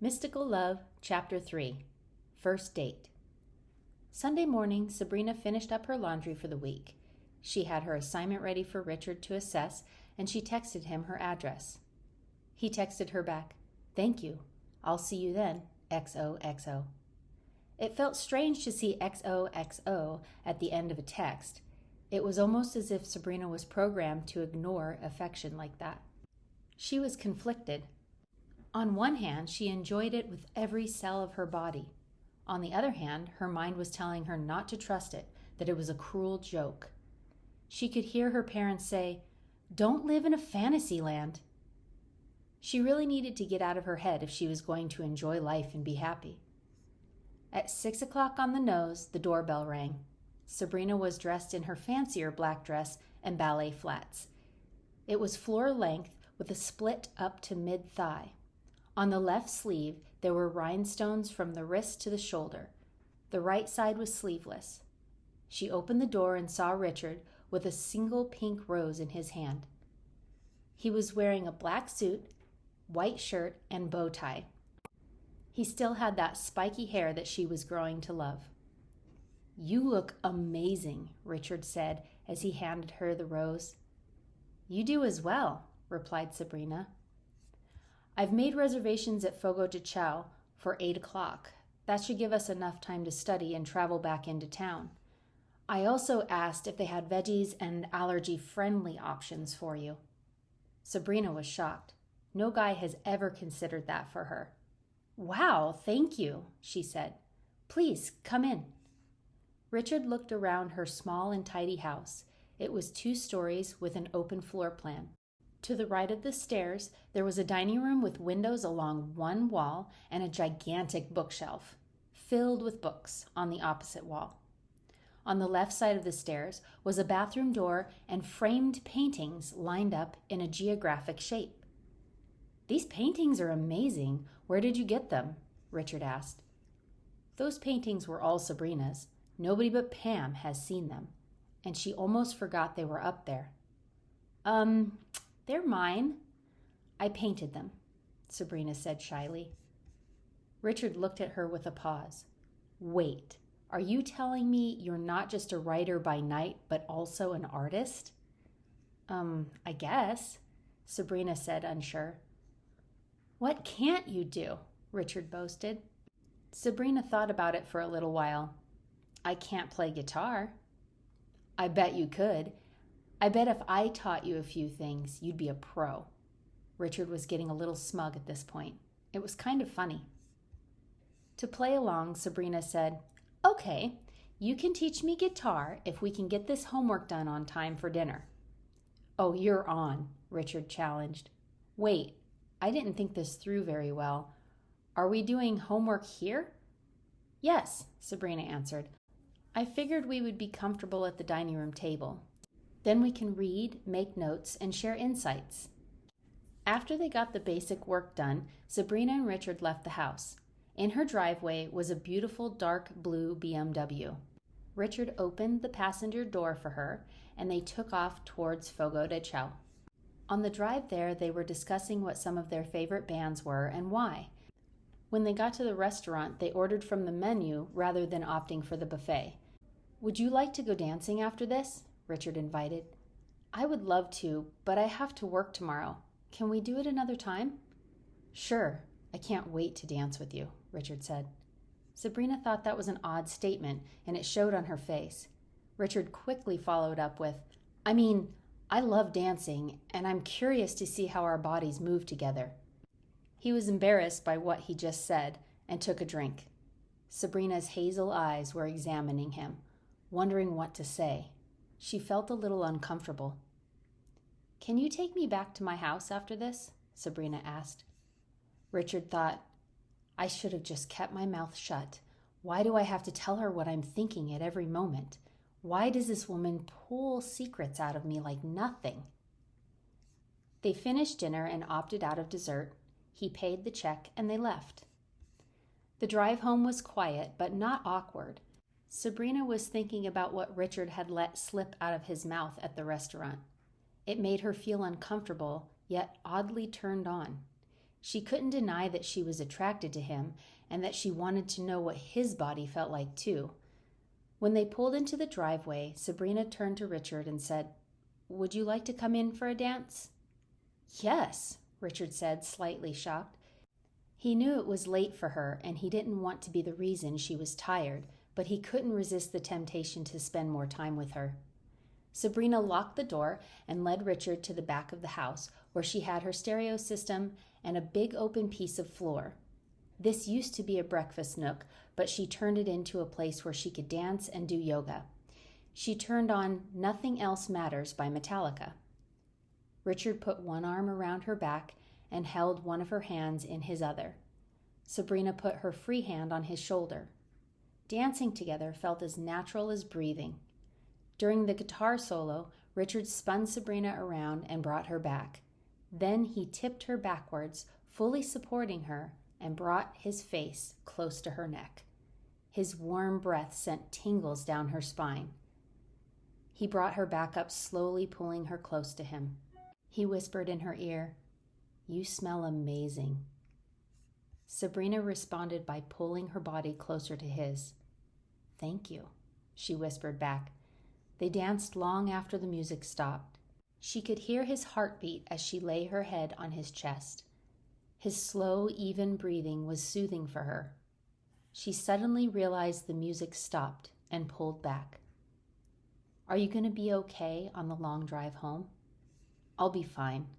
Mystical Love, Chapter 3, First Date. Sunday morning, Sabrina finished up her laundry for the week. She had her assignment ready for Richard to assess, and she texted him her address. He texted her back, "Thank you. I'll see you then, XOXO." It felt strange to see XOXO at the end of a text. It was almost as if Sabrina was programmed to ignore affection like that. She was conflicted. On one hand, she enjoyed it with every cell of her body. On the other hand, her mind was telling her not to trust it, that it was a cruel joke. She could hear her parents say, "Don't live in a fantasy land." She really needed to get out of her head if she was going to enjoy life and be happy. At 6 o'clock on the nose, the doorbell rang. Sabrina was dressed in her fancier black dress and ballet flats. It was floor length with a split up to mid-thigh. On the left sleeve, there were rhinestones from the wrist to the shoulder. The right side was sleeveless. She opened the door and saw Richard with a single pink rose in his hand. He was wearing a black suit, white shirt, and bow tie. He still had that spiky hair that she was growing to love. "You look amazing," Richard said as he handed her the rose. "You do as well," replied Sabrina. "I've made reservations at Fogo de Chao for 8 o'clock. That should give us enough time to study and travel back into town. I also asked if they had veggies and allergy-friendly options for you." Sabrina was shocked. No guy has ever considered that for her. "Wow, thank you," she said. "Please, come in." Richard looked around her small and tidy house. It was 2 stories with an open floor plan. To the right of the stairs, there was a dining room with windows along one wall and a gigantic bookshelf, filled with books, on the opposite wall. On the left side of the stairs was a bathroom door and framed paintings lined up in a geographic shape. "These paintings are amazing. Where did you get them?" Richard asked. Those paintings were all Sabrina's. Nobody but Pam has seen them, and she almost forgot they were up there. They're mine. I painted them," Sabrina said shyly. Richard looked at her with a pause. "Wait, are you telling me you're not just a writer by night, but also an artist?" I guess," Sabrina said, unsure. "What can't you do?" Richard boasted. Sabrina thought about it for a little while. "I can't play guitar." "I bet you could. I bet if I taught you a few things, you'd be a pro." Richard was getting a little smug at this point. It was kind of funny. To play along, Sabrina said, "Okay, you can teach me guitar if we can get this homework done on time for dinner." "Oh, you're on," Richard challenged. "Wait, I didn't think this through very well. Are we doing homework here?" "Yes," Sabrina answered. "I figured we would be comfortable at the dining room table. Then we can read, make notes, and share insights." After they got the basic work done, Sabrina and Richard left the house. In her driveway was a beautiful dark blue BMW. Richard opened the passenger door for her, and they took off towards Fogo de Chao. On the drive there, they were discussing what some of their favorite bands were and why. When they got to the restaurant, they ordered from the menu rather than opting for the buffet. "Would you like to go dancing after this?" Richard invited. "I would love to, but I have to work tomorrow. Can we do it another time?" "Sure. I can't wait to dance with you," Richard said. Sabrina thought that was an odd statement, and it showed on her face. Richard quickly followed up with, I love dancing, and I'm curious to see how our bodies move together." He was embarrassed by what he just said and took a drink. Sabrina's hazel eyes were examining him, wondering what to say. She felt a little uncomfortable. "Can you take me back to my house after this?" Sabrina asked. Richard thought, "I should have just kept my mouth shut. Why do I have to tell her what I'm thinking at every moment? Why does this woman pull secrets out of me like nothing?" They finished dinner and opted out of dessert. He paid the check and they left. The drive home was quiet, but not awkward. Sabrina was thinking about what Richard had let slip out of his mouth at the restaurant. It made her feel uncomfortable, yet oddly turned on. She couldn't deny that she was attracted to him and that she wanted to know what his body felt like too. When they pulled into the driveway, Sabrina turned to Richard and said, "Would you like to come in for a dance?" "Yes," Richard said, slightly shocked. He knew it was late for her and he didn't want to be the reason she was tired, but he couldn't resist the temptation to spend more time with her. Sabrina locked the door and led Richard to the back of the house, where she had her stereo system and a big open piece of floor. This used to be a breakfast nook, but she turned it into a place where she could dance and do yoga. She turned on Nothing Else Matters by Metallica. Richard put one arm around her back and held one of her hands in his other. Sabrina put her free hand on his shoulder. Dancing together felt as natural as breathing. During the guitar solo, Richard spun Sabrina around and brought her back. Then he tipped her backwards, fully supporting her, and brought his face close to her neck. His warm breath sent tingles down her spine. He brought her back up slowly, pulling her close to him. He whispered in her ear, "You smell amazing." Sabrina responded by pulling her body closer to his. "Thank you," she whispered back. They danced long after the music stopped. She could hear his heartbeat as she lay her head on his chest. His slow, even breathing was soothing for her. She suddenly realized the music stopped and pulled back. "Are you going to be okay on the long drive home?" "I'll be fine.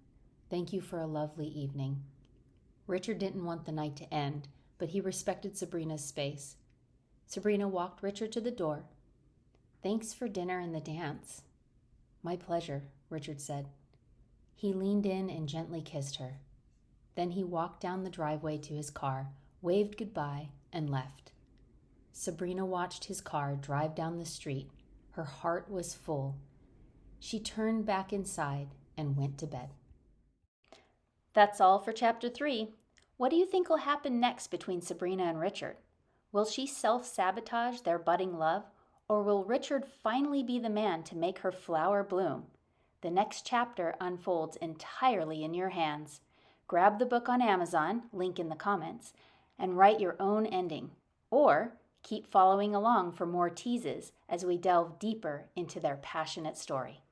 Thank you for a lovely evening." Richard didn't want the night to end, but he respected Sabrina's space. Sabrina walked Richard to the door. "Thanks for dinner and the dance." "My pleasure," Richard said. He leaned in and gently kissed her. Then he walked down the driveway to his car, waved goodbye, and left. Sabrina watched his car drive down the street. Her heart was full. She turned back inside and went to bed. That's all for Chapter 3. What do you think will happen next between Sabrina and Richard? Will she self-sabotage their budding love, or will Richard finally be the man to make her flower bloom? The next chapter unfolds entirely in your hands. Grab the book on Amazon, link in the comments, and write your own ending. Or keep following along for more teases as we delve deeper into their passionate story.